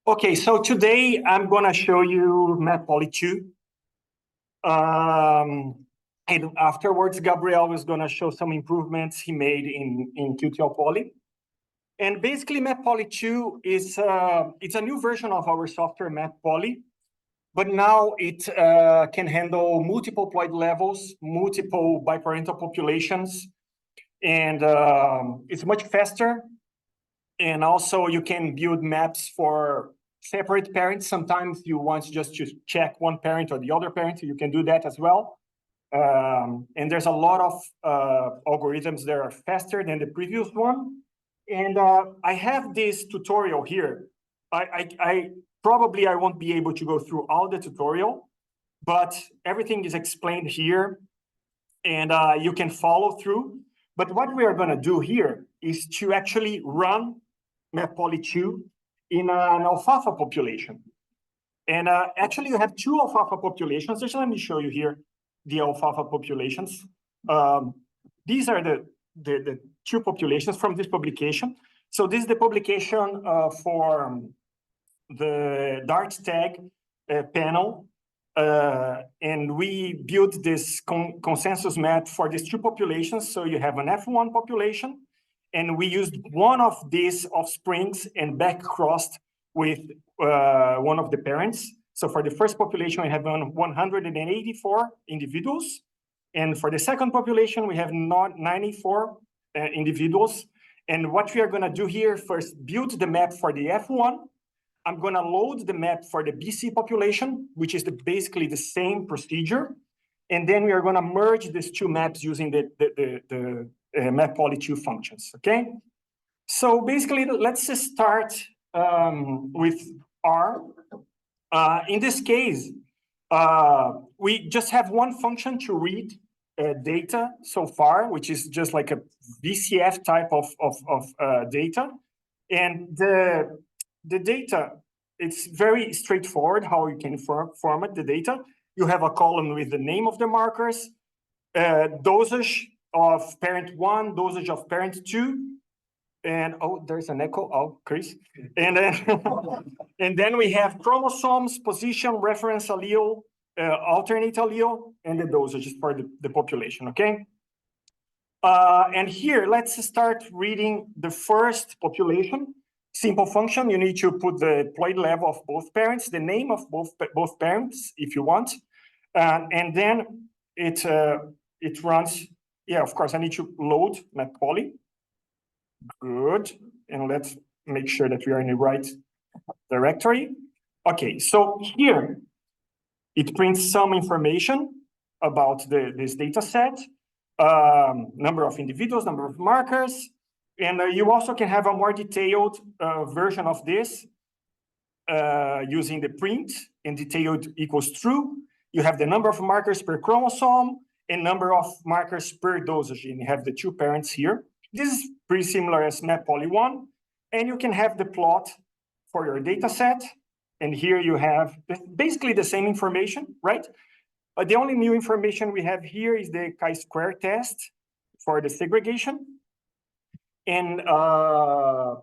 Okay, so today I'm going to show you MAPpoly2. And afterwards, Gabriel is going to show some improvements he made in QTL Poly. And basically, MAPpoly2 is it's a new version of our software, MAPpoly, but now it can handle multiple ploid levels, multiple biparental populations, and it's much faster. And also you can build maps for separate parents. Sometimes you want just to check one parent or the other parent, you can do that as well. And there's a lot of algorithms that are faster than the previous one. And I have this tutorial here. I probably won't be able to go through all the tutorial, but everything is explained here and you can follow through. But what we are going to do here is to actually run MAPpoly2 in an alfalfa population. And actually, you have two alfalfa populations. Just let me show you here the alfalfa populations. These are the two populations from this publication. So this is the publication for the Dart tag panel. And we built this consensus map for these two populations. So you have an F1 population, and we used one of these offsprings and back-crossed with one of the parents. So for the first population, we have 184 individuals. And for the second population, we have 94 individuals. And what we are going to do here, first build the map for the F1. I'm going to load the map for the BC population, which is basically the same procedure. And then we are going to merge these two maps using the MAPpoly2 functions, okay? So basically, let's just start with R. In this case, we just have one function to read data so far, which is just like a VCF type of data. And the data, it's very straightforward how you can format the data. You have a column with the name of the markers, dosage of parent 1, dosage of parent 2, and oh, there's an echo. Oh, Chris. And then, and then we have chromosomes, position, reference allele, alternate allele, and the dosages for the population, okay? And here, let's start reading the first population. Simple function, you need to put the ploid level of both parents, the name of both parents, if you want. And then it runs, yeah, of course, I need to load MAPpoly. Good, and let's make sure that we are in the right directory. Okay, so here, it prints some information about this data set, number of individuals, number of markers, and you also can have a more detailed version of this using the print, and detailed equals true. You have the number of markers per chromosome and number of markers per dosage, and you have the two parents here. This is pretty similar as MAPpoly1, and you can have the plot for your data set. And here you have basically the same information, right? The only new information we have here is the chi-square test for the segregation. And I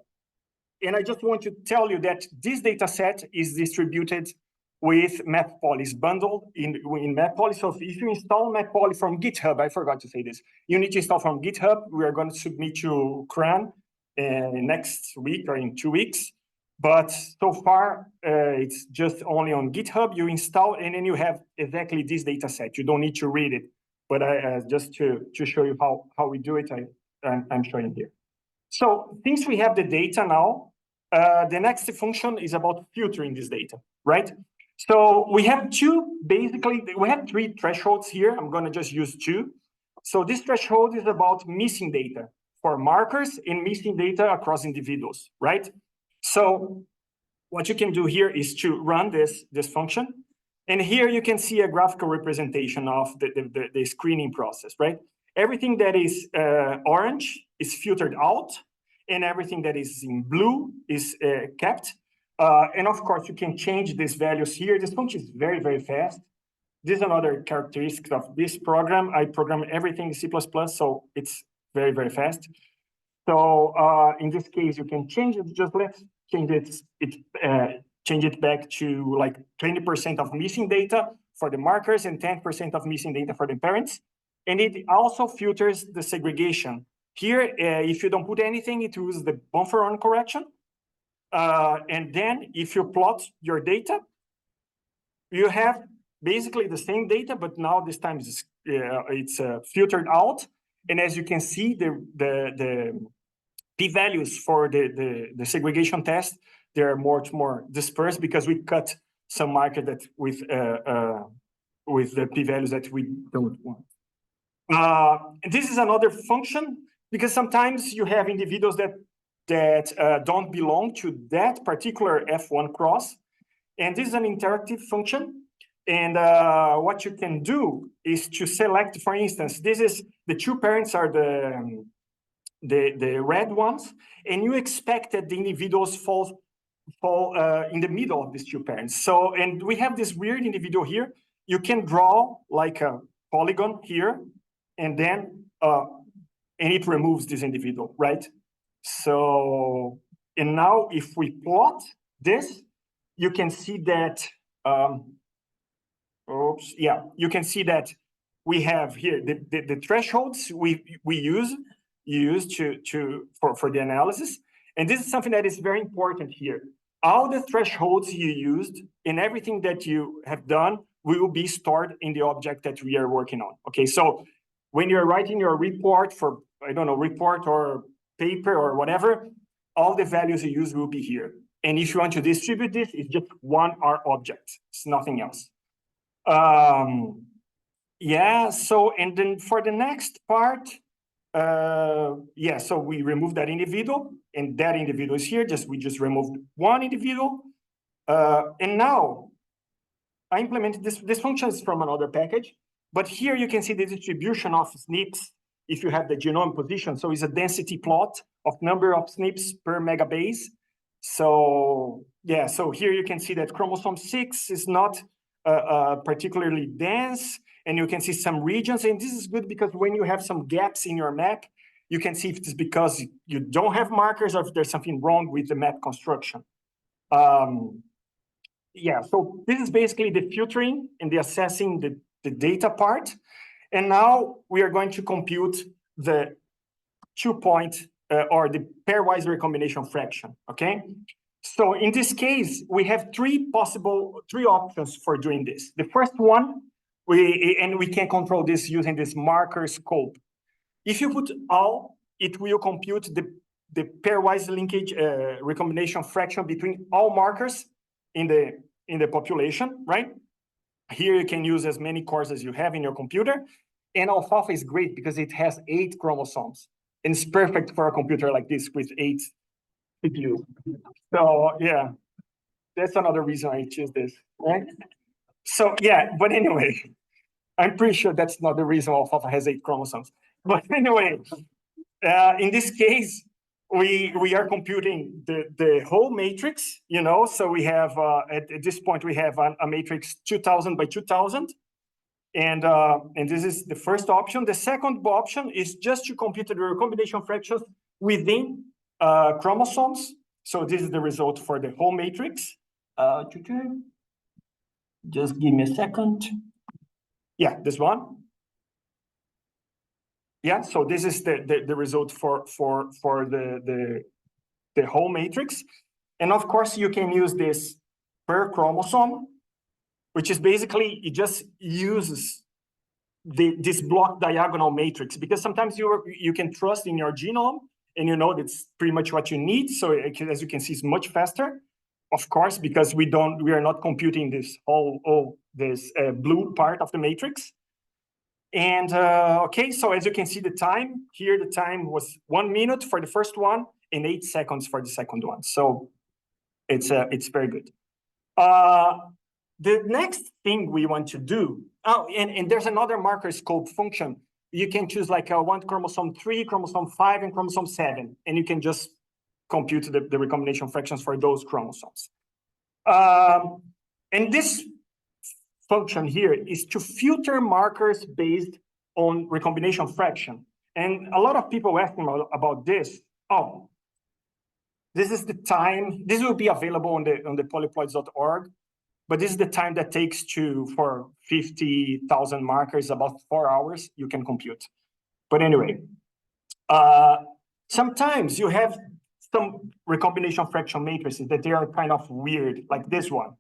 just want to tell you that this data set is distributed with MAPpoly's bundled in MAPpoly. So if you install MAPpoly from GitHub, I forgot to say this, you need to install from GitHub. We are going to submit to CRAN next week or in 2 weeks. But so far, it's just only on GitHub. You install, and then you have exactly this data set. You don't need to read it. But just to show you how we do it, I'm showing here. So since we have the data now, the next function is about filtering this data, right? So we have we have 3 thresholds here. I'm going to just use 2. So this threshold is about missing data for markers and missing data across individuals, right? So what you can do here is to run this function. And here you can see a graphical representation of the screening process, right? Everything that is orange is filtered out, and everything that is in blue is kept. And of course, you can change these values here. This function is very, very fast. This is another characteristic of this program. I program everything in C++, so it's very, very fast. So in this case, you can change it. Just let's change it change it back to like 20% of missing data for the markers and 10% of missing data for the parents. And it also filters the segregation. Here, if you don't put anything, it uses the buffer run correction. And then if you plot your data, you have basically the same data, but now this time it's filtered out. And as you can see, the p-values for the segregation test, they're much more dispersed because we cut some marker that with the p-values that we don't want. And this is another function because sometimes you have individuals that don't belong to that particular F1 cross. And this is an interactive function. And what you can do is to select, for instance, this is the two parents are the red ones, and you expect that the individuals fall in the middle of these two parents. So, and we have this weird individual here. You can draw like a polygon here, and then and it removes this individual, right? So, and now if we plot this, you can see that, you can see that we have here the thresholds we use for the analysis. And this is something that is very important here. All the thresholds you used and everything that you have done will be stored in the object that we are working on. Okay, so when you're writing your report for, I don't know, report or paper or whatever, all the values you use will be here. And if you want to distribute this, it's just one R object. It's nothing else. Yeah, so, and then for the next part, so we remove that individual, and that individual is here. We just removed one individual. And now I implemented this function is from another package, but here you can see the distribution of SNPs if you have the genome position. So it's a density plot of number of SNPs per megabase. So yeah, so here you can see that chromosome 6 is not particularly dense, and you can see some regions. And this is good because when you have some gaps in your map, you can see if it's because you don't have markers or if there's something wrong with the map construction. Yeah, so this is basically the filtering and the assessing the data part. And now we are going to compute the 2-point or the pairwise recombination fraction, okay? So in this case, we have three options for doing this. The first one, we can control this using this marker scope. If you put all, it will compute the pairwise linkage recombination fraction between all markers in the population, right? Here you can use as many cores as you have in your computer. And alfalfa is great because it has 8 chromosomes. And it's perfect for a computer like this with 8 CPU. So yeah, that's another reason I choose this, right? So yeah, but anyway, I'm pretty sure that's not the reason alfalfa has 8 chromosomes. But anyway, in this case, we are computing the whole matrix, you know. So we have at this point we have a matrix 2000 by 2000, and this is the first option. The second option is just to compute the recombination fractions within chromosomes. So this is the result for the whole matrix. Just give me a second. Yeah, this one. Yeah, so this is the result for the whole matrix. And of course, you can use this per chromosome, which is basically, it just uses this block diagonal matrix, because sometimes you can trust in your genome and you know that's pretty much what you need. So as you can see, it's much faster, of course, because we are not computing this this blue part of the matrix. And okay, so as you can see, the time here, the time was 1 minute for the first one and 8 seconds for the second one. So it's very good. The next thing we want to do, and there's another marker scope function. You can choose like one chromosome 3, chromosome 5, and chromosome 7, and you can just compute the recombination fractions for those chromosomes. And this function here is to filter markers based on recombination fraction. And a lot of people ask me about this. Oh, This is the time. This will be available on the polyploids.org, but this is the time that takes for 50,000 markers, about 4 hours, you can compute. But anyway, sometimes you have some recombination fraction matrices that they are kind of weird, like this one,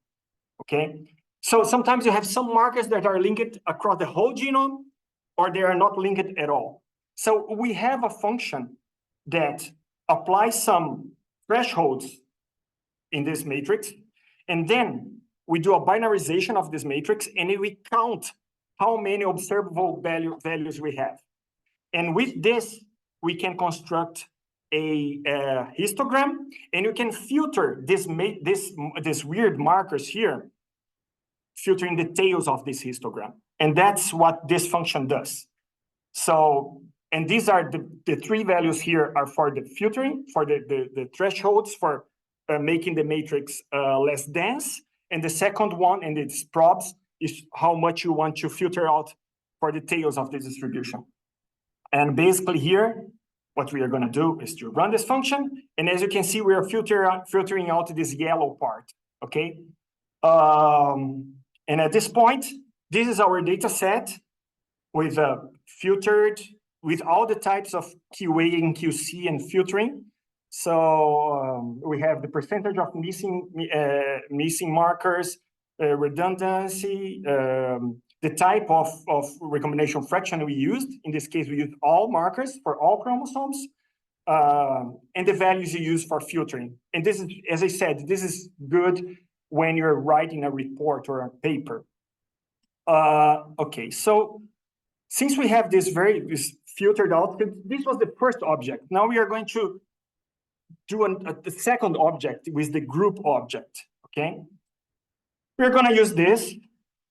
okay? So sometimes you have some markers that are linked across the whole genome, or they are not linked at all. So we have a function that applies some thresholds in this matrix, and then we do a binarization of this matrix, and we count how many observable values we have. And with this, we can construct a histogram, and you can filter this weird markers here, filtering the tails of this histogram. And that's what this function does. So, and these are the 3 values here are for the filtering, for the thresholds, for making the matrix less dense. And the second one, and it's probs, is how much you want to filter out for the tails of the distribution. And basically here, what we are going to do is to run this function. And as you can see, we are filtering out this yellow part, okay? And at this point, this is our data set with filtered, with all the types of QA and QC and filtering. So we have the percentage of missing markers, redundancy, the type of recombination fraction we used. In this case, we used all markers for all chromosomes, and the values you use for filtering. And this is, as I said, this is good when you're writing a report or a paper. Okay, so since we have this filtered out, this was the first object. Now we are going to do the second object with the group object, okay? We're gonna use this,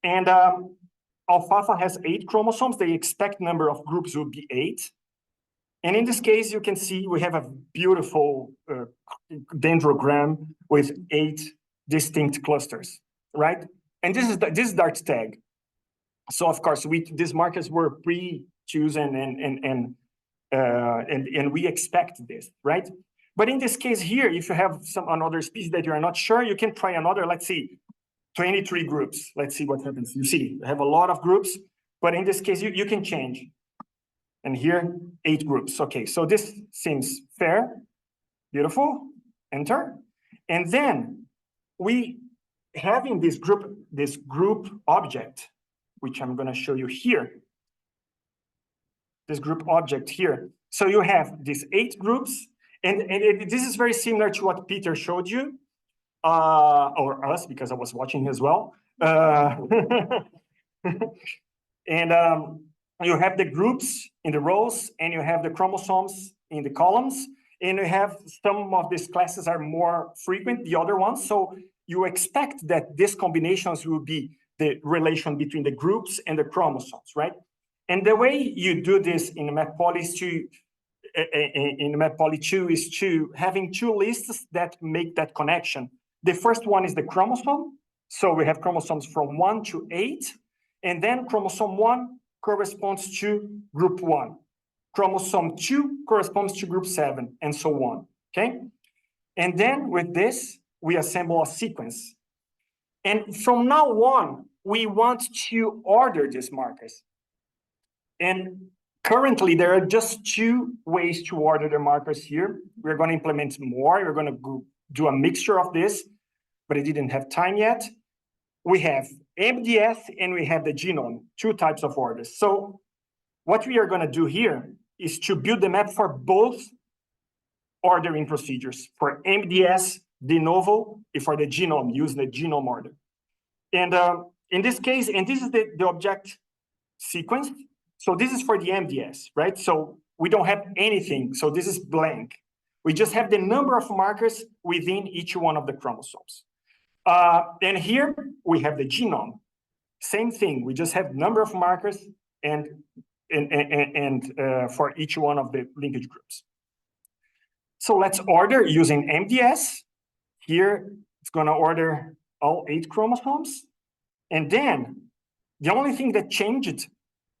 and alfalfa has 8 chromosomes. The expected number of groups will be 8. And in this case, you can see we have a beautiful dendrogram with 8 distinct clusters, right? And this is Dart tag. So of course, these markers were pre-chosen and we expect this, right? But in this case here, if you have another species that you are not sure, you can try another, let's see, 23 groups. Let's see what happens. You see, I have a lot of groups, but in this case, you can change. And here, 8 groups. Okay, so this seems fair. Beautiful. Enter. And then we having this group object, which I'm going to show you here. This group object here. So you have these 8 groups, and this is very similar to what Peter showed you. Or us, because I was watching as well. And you have the groups in the rows, and you have the chromosomes in the columns, and you have some of these classes are more frequent, the other ones. So you expect that these combinations will be the relation between the groups and the chromosomes, right? And the way you do this in MAPpoly2 is to having 2 lists that make that connection. The first one is the chromosome. So we have chromosomes from 1 to 8. And then chromosome 1 corresponds to group 1. Chromosome 2 corresponds to group 7, and so on, okay? And then with this, we assemble a sequence. And from now on, we want to order these markers. And currently, there are just 2 ways to order the markers here. We're going to implement more. We're going to do a mixture of this, but I didn't have time yet. We have MDS and we have the genome, 2 types of orders. So what we are going to do here is to build the map for both ordering procedures, for MDS de novo, and for the genome, using the genome order. And in this case, and this is the object sequence. So this is for the MDS, right? So we don't have anything. So this is blank. We just have the number of markers within each one of the chromosomes. And here we have the genome. Same thing. We just have number of markers and for each one of the linkage groups. So let's order using MDS. Here it's going to order all 8 chromosomes. And then the only thing that changed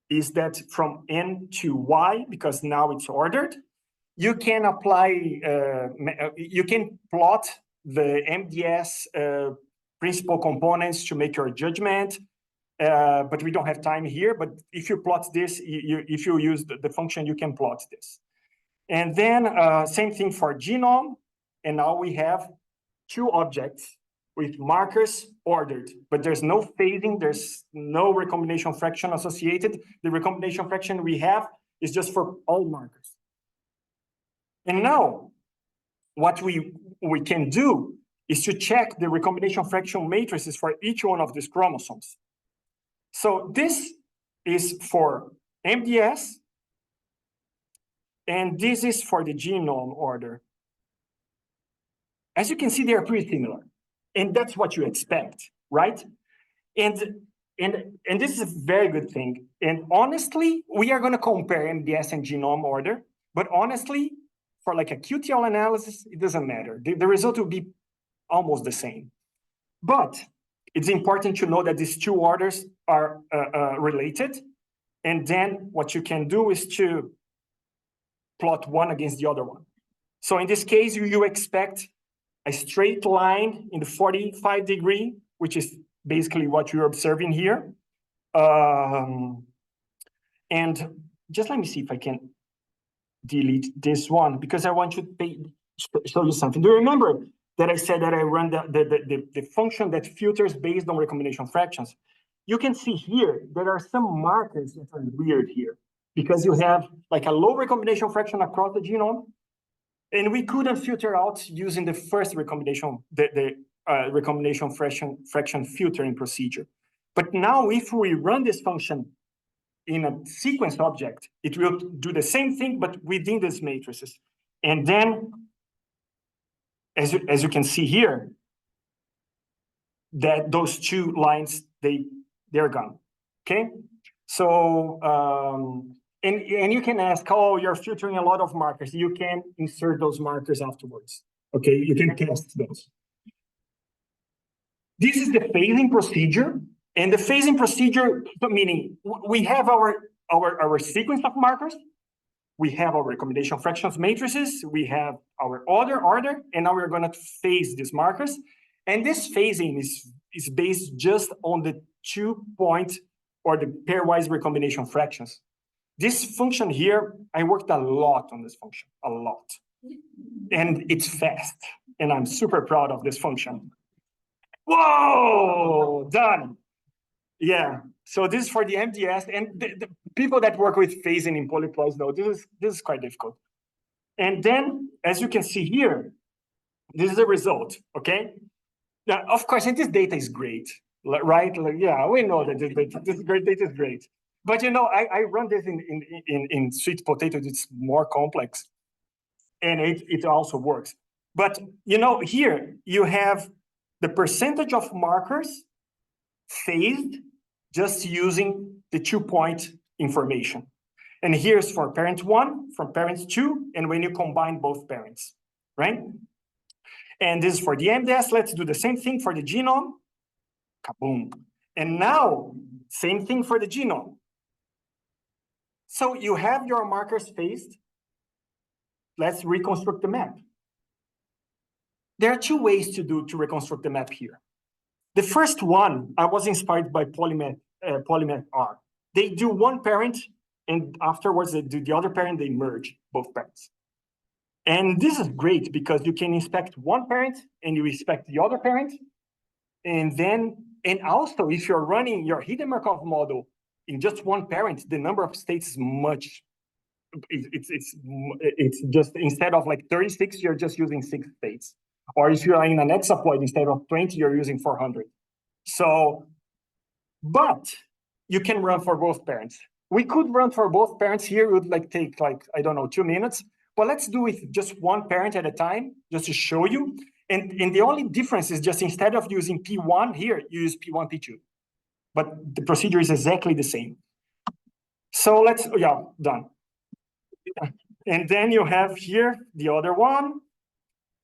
is that from N to Y, because now it's ordered. you can apply, you can plot the MDS principal components to make your judgment, but we don't have time here. But if you plot this, if you use the function, you can plot this. And then same thing for genome. And now we have two objects with markers ordered, but there's no phasing, there's no recombination fraction associated. The recombination fraction we have is just for all markers. And now what we can do is to check the recombination fraction matrices for each one of these chromosomes. So this is for MDS, and this is for the genome order. As you can see, they are pretty similar. And that's what you expect, right? And this is a very good thing. And honestly, we are going to compare MDS and genome order. But honestly, for like a QTL analysis, it doesn't matter. The result will be almost the same. But it's important to know that these two orders are related. And then what you can do is to plot one against the other one. So in this case, you expect a straight line in the 45 degree, which is basically what you're observing here. And just let me see if I can delete this one, because I want to show you something. Do you remember that I said that I run the function that filters based on recombination fractions? You can see here, there are some markers that are weird here, because you have like a low recombination fraction across the genome, and we couldn't filter out using the first recombination, the recombination fraction filtering procedure. But now if we run this function in a sequence object, it will do the same thing, but within these matrices. And then, as you can see here, that those two lines, they're gone, okay? So, and you can ask, oh, you're filtering a lot of markers. You can insert those markers afterwards. Okay, you can test those. This is the phasing procedure. And the phasing procedure, meaning we have our sequence of markers, we have our recombination fractions matrices, we have our order, and now we're going to phase these markers. And this phasing is based just on the 2-point or the pairwise recombination fractions. This function here, I worked a lot on this function, a lot. And it's fast. And I'm super proud of this function. Whoa, done. Yeah, so this is for the MDS. And the people that work with phasing in polyploids know this is quite difficult. And then, as you can see here, this is the result, okay? Now, of course, and this data is great, right? Like, yeah, we know that this great data is great. But you know, I run this in sweet potatoes. It's more complex, and it also works. But you know, here you have the percentage of markers phased just using the 2-point information. And here's for parent 1, from parent 2, and when you combine both parents, right? And this is for the MDS. Let's do the same thing for the genome. Kaboom. And now, same thing for the genome. So you have your markers phased. Let's reconstruct the map. There are two ways to reconstruct the map here. The first one, I was inspired by PolyMapR. They do one parent, and afterwards they do the other parent, they merge both parents. And this is great because you can inspect one parent and you inspect the other parent. And also if you're running your hidden Markov model in just one parent, the number of states is much, it's just, instead of like 36, you're just using 6 states. Or if you're in an hexaploid, instead of 20, you're using 400. So, but you can run for both parents. We could run for both parents here. It would take I don't know, 2 minutes. But let's do it just one parent at a time, just to show you. And the only difference is just instead of using P1 here, you use P1, P2. But the procedure is exactly the same. So done. And then you have here the other one.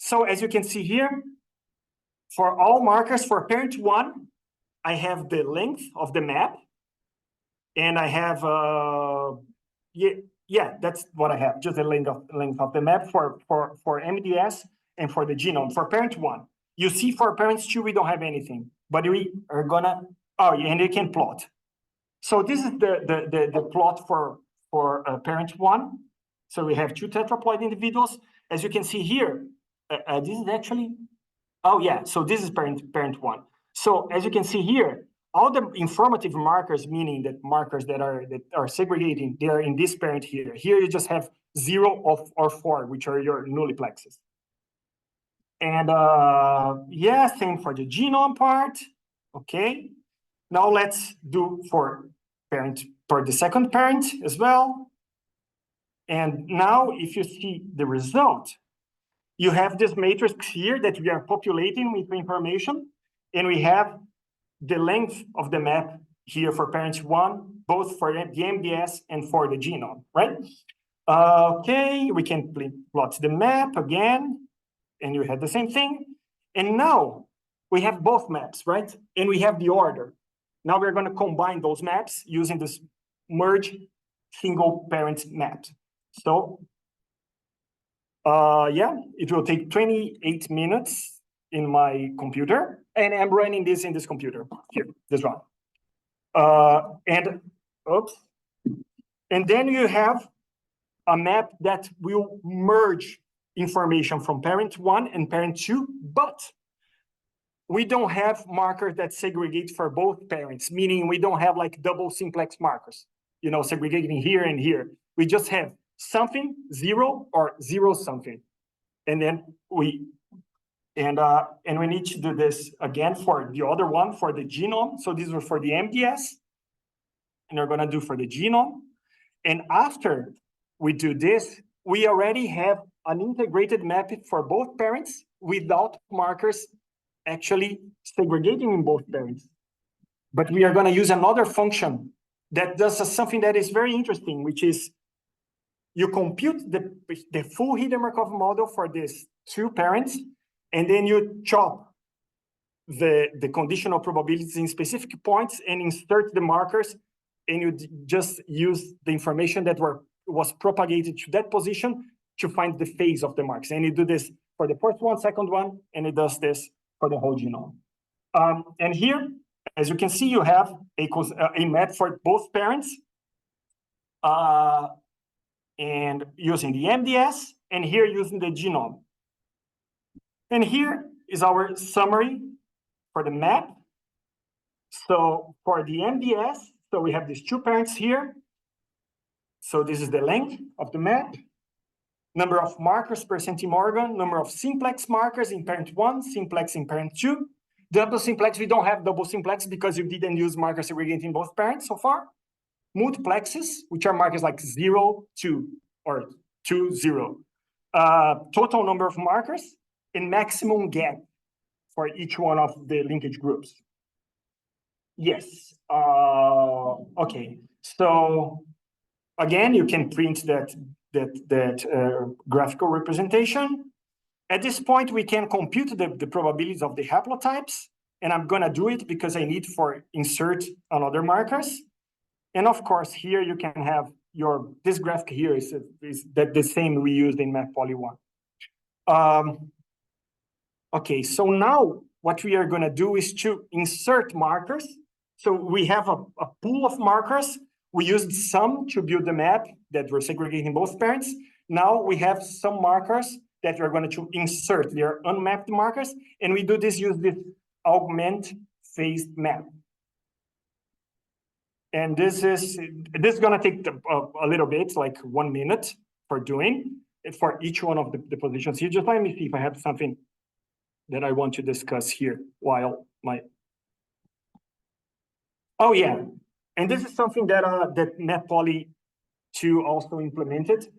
So as you can see here, for all markers for parent 1, I have the length of the map. And I have Yeah, that's what I have, just the length of the map for MDS and for the genome. For parent 1, you see for parents 2, we don't have anything, but we are gonna, oh, and you can plot. So this is the plot for parent 1. So we have 2 tetraploid individuals. As you can see here, this is actually, oh yeah, so this is parent 1. So as you can see here, all the informative markers, meaning that markers that are segregating, they are in this parent here. Here you just have 0 or 4, which are your nulliplexes. And yeah, same for the genome part. Okay. Now let's do for the second parent as well. And now if you see the result, you have this matrix here that we are populating with information, and we have the length of the map here for parent 1, both for the MDS and for the genome, right? Okay, we can plot the map again, and you have the same thing. And now we have both maps, right? And we have the order. Now we're going to combine those maps using this merge single parent map. So yeah, it will take 28 minutes in my computer, and I'm running this in this computer here, this one. And oops, and then you have a map that will merge information from parent 1 and parent 2, but we don't have markers that segregate for both parents, meaning we don't have like double simplex markers, you know, segregating here and here. We just have something 0 or 0 something, and then we need to do this again for the other one, for the genome. So these were for the MDS, and we're going to do for the genome. And after we do this, we already have an integrated map for both parents without markers actually segregating in both parents. But we are going to use another function that does something that is very interesting, which is you compute the full hidden Markov model for these 2 parents, and then you chop the conditional probabilities in specific points and insert the markers, and you just use the information that was propagated to that position to find the phase of the marks. And you do this for the first one, second one, and it does this for the whole genome. And here, as you can see, you have a map for both parents, and using the MDS, and here using the genome. And here is our summary for the map. So for the MDS, so we have these 2 parents here. So this is the length of the map. Number of markers per centimorgan, number of simplex markers in parent 1, simplex in parent 2. Double simplex, we don't have double simplex because you didn't use marker segregating both parents so far. Multiplexes, which are markers like 0, 2, or 2, 0. Total number of markers, and maximum gap for each one of the linkage groups. Yes. Okay. So again, you can print that graphical representation. At this point, we can compute the probabilities of the haplotypes, and I'm going to do it because I need for insert another markers. And of course, here you can have this graphic here is the same we used in MAPpoly2. Okay, so now what we are going to do is to insert markers. So we have a pool of markers. We used some to build the map that we're segregating both parents. Now we have some markers that we're going to insert. They are unmapped markers, and we do this use this augment phased map. And this is going to take a little bit, like 1 minute for doing it for each one of the positions here. Just let me see if I have something that I want to discuss here while my. Oh yeah, and this is something that MAPpoly2 also implemented.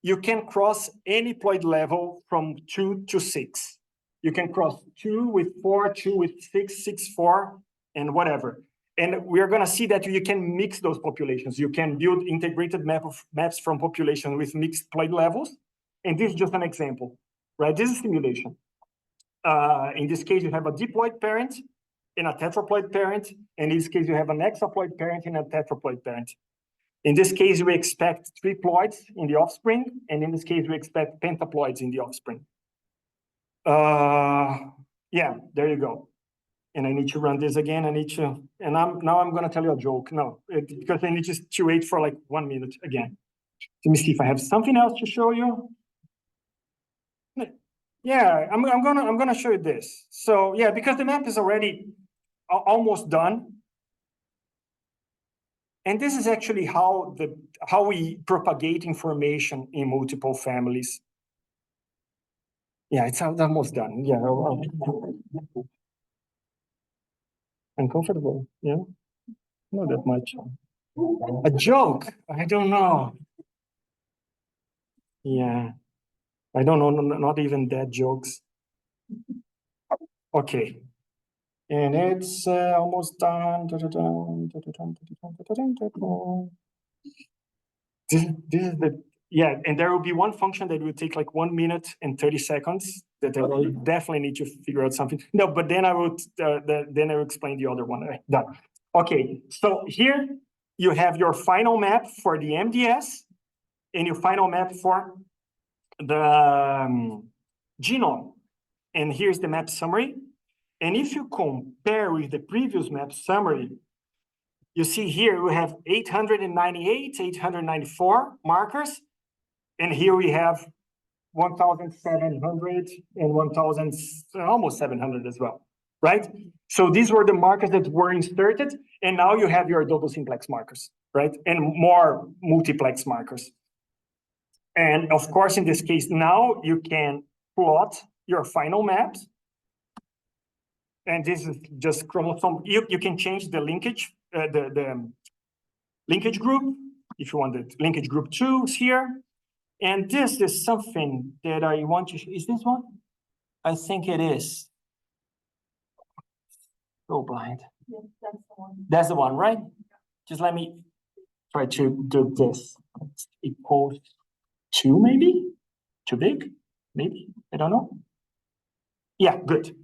You can cross any ploid level from 2 to 6. You can cross 2 with 4, 2 with 6, 6, 4, and whatever. And we are going to see that you can mix those populations. You can build integrated maps from population with mixed ploid levels. And this is just an example, right? This is simulation. In this case, you have a diploid parent and a tetraploid parent. In this case, you have an hexaploid parent and a tetraploid parent. In this case, we expect triploids in the offspring, and in this case, we expect pentaploids in the offspring. Yeah, there you go. And I need to run this again. And now I'm going to tell you a joke. No, because I need to wait for like 1 minute again. Let me see if I have something else to show you. Yeah, I'm gonna show you this. So yeah, because the map is already almost done. And this is actually how we propagate information in multiple families. Yeah, it's almost done. Yeah, uncomfortable. Yeah, not that much. A joke? I don't know. Yeah, I don't know. Not even that jokes. Okay, and it's almost done. This is the yeah, and there will be one function that will take like 1 minute and 30 seconds that I will definitely need to figure out something. No, but then I will explain the other one. Done. Okay, so here you have your final map for the MDS and your final map for the genome. And here's the map summary. And if you compare with the previous map summary, you see here we have 898, 894 markers. And here we have 1,700 and 1,000, almost 700 as well, right? So these were the markers that were inserted. And now you have your double simplex markers, right? And more multiplex markers. And of course, in this case, now you can plot your final maps. And this is just chromosome. You can change the linkage, the linkage group, if you want the linkage group 2 is here. And this is something that I want to, is this one? I think it is. So blind. Yes, that's the one. That's the one, right? Just let me try to do this. It's equals 2 maybe? Too big? Maybe? I don't know. Yeah, good.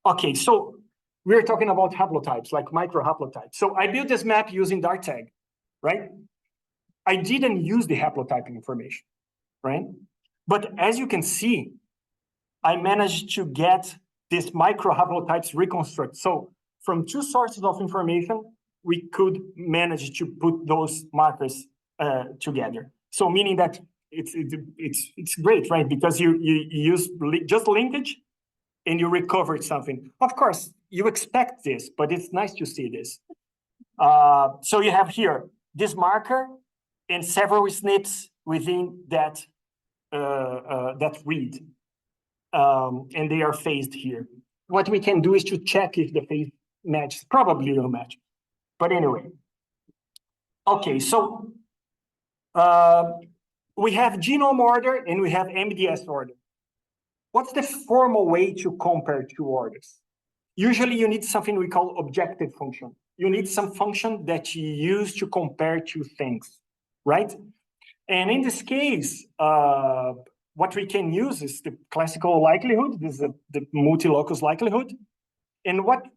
Okay, so we're talking about haplotypes, like micro haplotypes. So I built this map using DartTag, right? I didn't use the haplotype information, right? But as you can see, I managed to get this micro haplotypes reconstruct. So from 2 sources of information, we could manage to put those markers together. So meaning that it's great, right? Because you use just linkage and you recovered something. Of course, you expect this, but it's nice to see this. So you have here this marker and several SNPs within that that read. And they are phased here. What we can do is to check if the phase matches. Probably will match. But anyway. Okay, so we have genome order and we have MDS order. What's the formal way to compare 2 orders? Usually you need something we call objective function. You need some function that you use to compare 2 things, right? And in this case, what we can use is the classical likelihood. This is the multi-locus likelihood. And what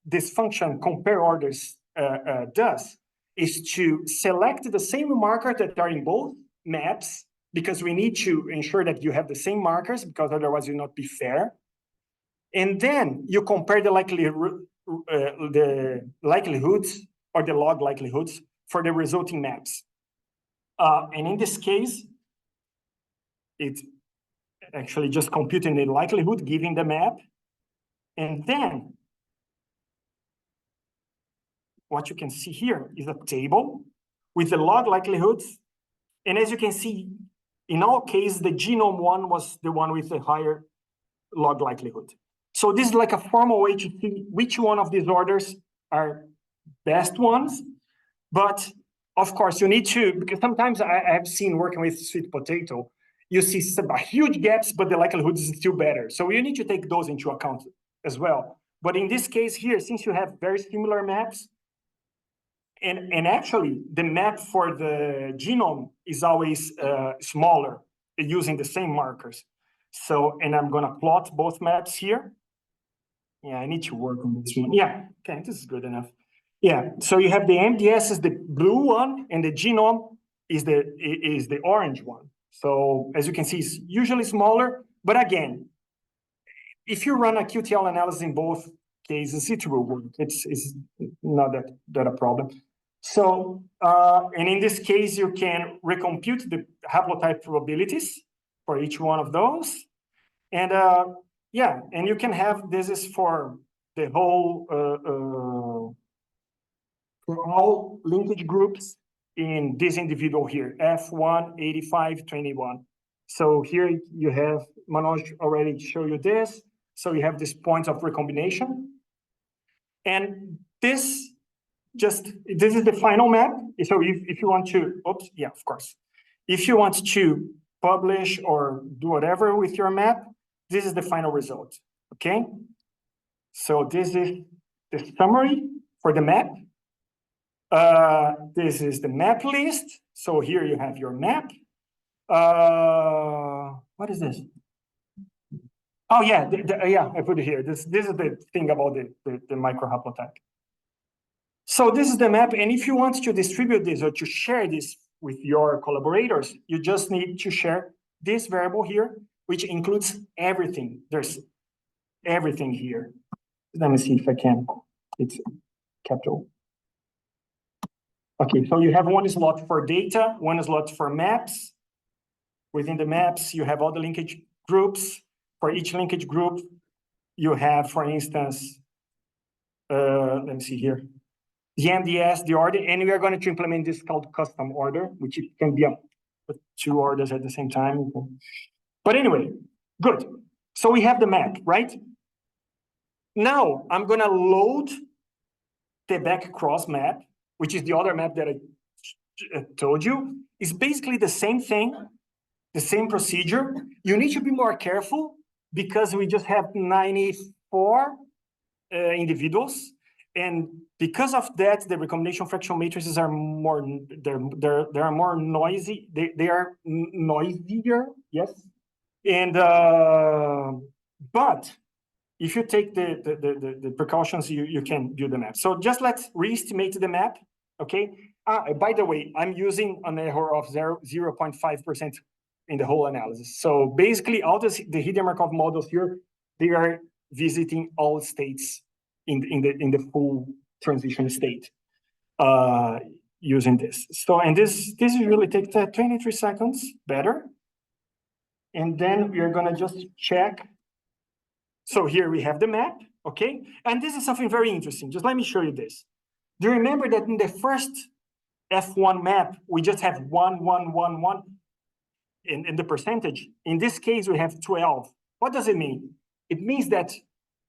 this function compare orders does is to select the same markers that are in both maps, because we need to ensure that you have the same markers, because otherwise it will not be fair. And then you compare the likelihoods or the log likelihoods for the resulting maps. And in this case, it's actually just computing the likelihood, giving the map. And then what you can see here is a table with the log likelihoods. And as you can see, in our case, the genome one was the one with the higher log likelihood. So this is like a formal way to see which one of these orders are best ones. But of course, you need to, because sometimes I have seen working with sweet potato, you see some huge gaps, but the likelihood is still better. So you need to take those into account as well. But in this case here, since you have very similar maps, and actually the map for the genome is always smaller using the same markers. So, and I'm gonna plot both maps here. Yeah, I need to work on this one. Yeah, okay, this is good enough. Yeah, so you have the MDS is the blue one, and the genome is the orange one. So as you can see, it's usually smaller, but again, if you run a QTL analysis in both cases, it will work. It's not that a problem. So, and in this case, you can recompute the haplotype probabilities for each one of those. And yeah, and you can have, this is for the whole, for all linkage groups in this individual here, F1, 85, 21. So here you have, Manoj already showed you this. So you have this point of recombination. And this is the final map. So if you want to, oops, yeah, of course. If you want to publish or do whatever with your map, this is the final result, okay? So this is the summary for the map. This is the map list. So here you have your map. What is this? Oh yeah, yeah, I put it here. This is the thing about the microhaplotype. So this is the map, and if you want to distribute this or to share this with your collaborators, you just need to share this variable here, which includes everything. There's everything here. Let me see if I can. It's capital. Okay, so you have one slot for data, one slot for maps. Within the maps, you have all the linkage groups. For each linkage group, you have, for instance, let me see here, the MDS, the order, and we are going to implement this called custom order, which can be two orders at the same time. But anyway, good. So we have the map, right? Now I'm going to load the back cross map, which is the other map that I told you. It's basically the same thing, the same procedure. You need to be more careful because we just have 94 individuals. And because of that, the recombination fraction matrices are more, they are more noisy. They are noisier, yes. And, but if you take the precautions, you can do the map. So just let's re-estimate the map, okay? By the way, I'm using an error of 0.5% in the whole analysis. So basically all the hidden Markov models here, they are visiting all states in the full transition state using this. So, and this usually takes 23 seconds better. And then we are gonna just check. So here we have the map, okay? And this is something very interesting. Just let me show you this. Do you remember that in the first F1 map, we just have 1, 1, 1, 1 in the percentage? In this case, we have 12. What does it mean? It means that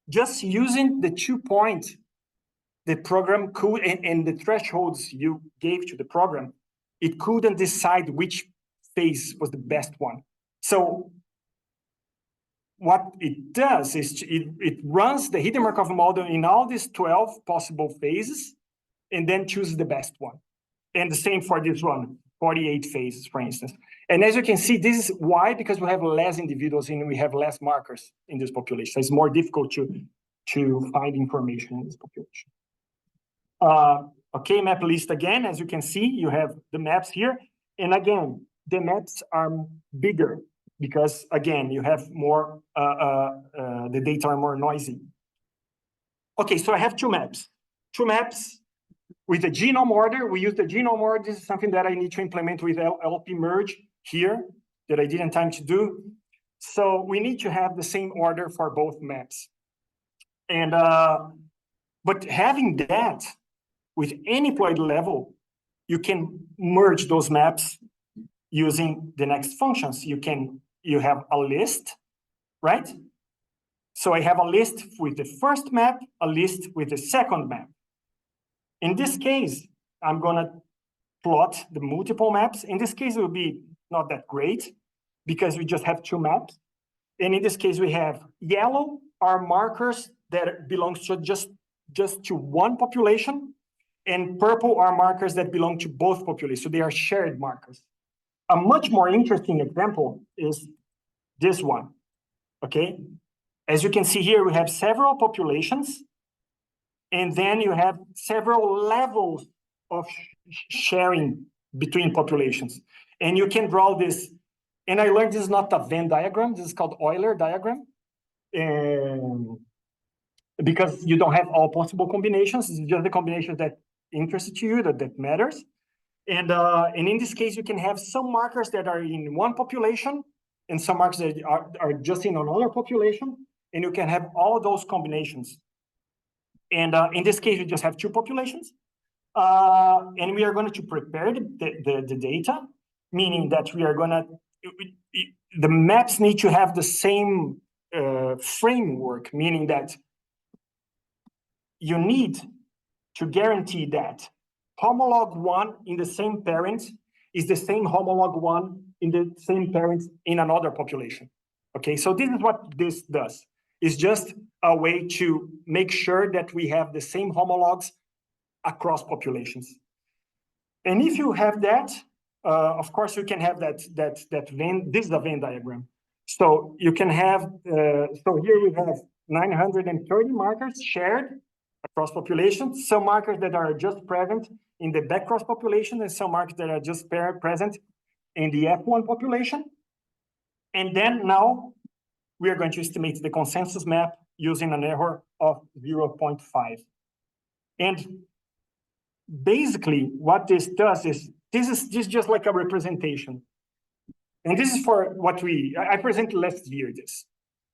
just using the 2 point, the program could, and the thresholds you gave to the program, it couldn't decide which phase was the best one. So what it does is it runs the hidden Markov model in all these 12 possible phases and then chooses the best one. And the same for this one, 48 phases, for instance. And as you can see, this is why, because we have less individuals and we have less markers in this population. So it's more difficult to find information in this population. Okay, map list again. As you can see, you have the maps here. And again, the maps are bigger because, again, you have more, the data are more noisy. Okay, so I have two maps with the genome order. We use the genome order. This is something that I need to implement with LP merge here that I didn't have time to do. So we need to have the same order for both maps. And, but having that with any point level, you can merge those maps using the next functions. You have a list, right? So I have a list with the first map, a list with the second map. In this case, I'm gonna plot the multiple maps. In this case, it will be not that great because we just have two maps. And in this case, we have yellow are markers that belongs to just to one population, and purple are markers that belong to both populations. So they are shared markers. A much more interesting example is this one, okay? As you can see here, we have several populations, And then you have several levels of sharing between populations. And you can draw this, and I learned this is not a Venn diagram, this is called Euler diagram. Because you don't have all possible combinations, it's just the combinations that interest you, that matters. And in this case, you can have some markers that are in one population and some markers that are just in another population, and you can have all those combinations. And in this case, you just have two populations. And we are going to prepare the data, meaning that we are going to, the maps need to have the same framework, meaning that you need to guarantee that homolog 1 in the same parent is the same homolog 1 in the same parent in another population. Okay, so this is what this does. It's just a way to make sure that we have the same homologs across populations. And if you have that, of course, you can have that Venn, this is a Venn diagram. So you can have, so here we have 930 markers shared across populations, some markers that are just present in the backcross population, and some markers that are just present in the F1 population. And then now we are going to estimate the consensus map using an error of 0.5. And basically what this does is, this is just like a representation. And this is for what I presented last year this.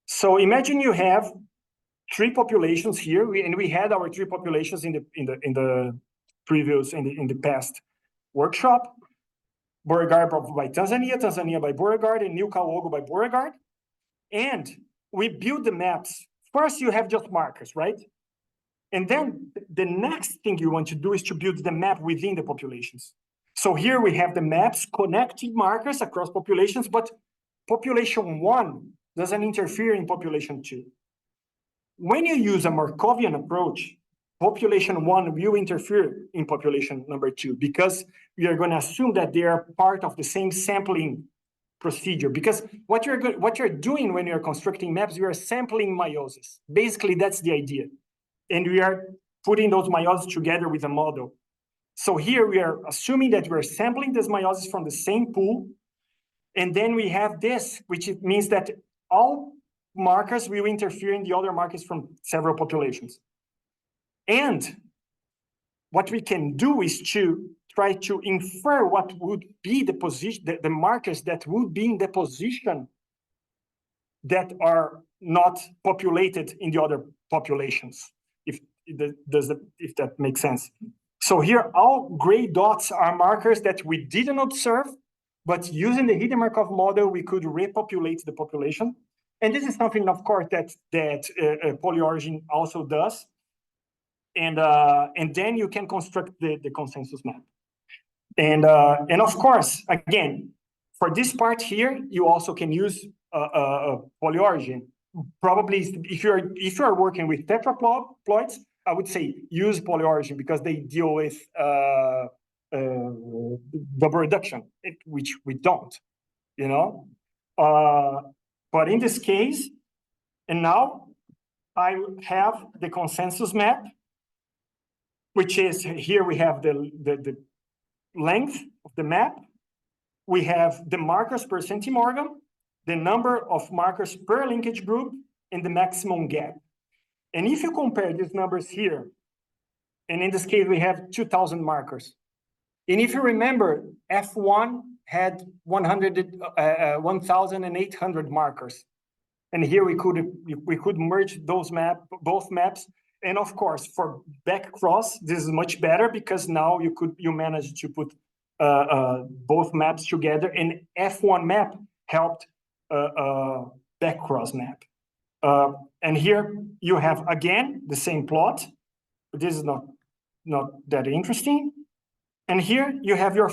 So imagine you have three populations here, and we had our three populations in the previous, in the past workshop. Beauregard by Tanzania, Tanzania by Beauregard, and New Kawogo by Beauregard. And we build the maps. First, you have just markers, right? And then the next thing you want to do is to build the map within the populations. So here we have the maps connecting markers across populations, but population 1 doesn't interfere in population 2. When you use a Markovian approach, population 1 will interfere in population number 2, because we are going to assume that they are part of the same sampling procedure. Because what you're doing when you're constructing maps, you are sampling meiosis. Basically, that's the idea. And we are putting those meiosis together with a model. So here we are assuming that we're sampling this meiosis from the same pool. And then we have this, which means that all markers will interfere in the other markers from several populations. And what we can do is to try to infer what would be the position, the markers that would be in the position that are not populated in the other populations, if that makes sense. So here, all gray dots are markers that we didn't observe, but using the hidden Markov model, we could repopulate the population. And this is something, of course, that polyorigin also does. And then you can construct the consensus map. And of course, again, for this part here, you also can use polyorigin. Probably, if you're working with tetraploids, I would say use polyorigin, because they deal with double reduction, which we don't, you know. But in this case, and now I have the consensus map, which is here we have the length of the map. We have the markers per centimorgan, the number of markers per linkage group, and the maximum gap. And if you compare these numbers here, and in this case, we have 2,000 markers. And if you remember, F1 had 1,800 markers. And here we could merge those both maps. And of course, for backcross, this is much better, because now you manage to put both maps together, and F1 map helped backcross map. And here you have, again, the same plot. But this is not that interesting. And here you have your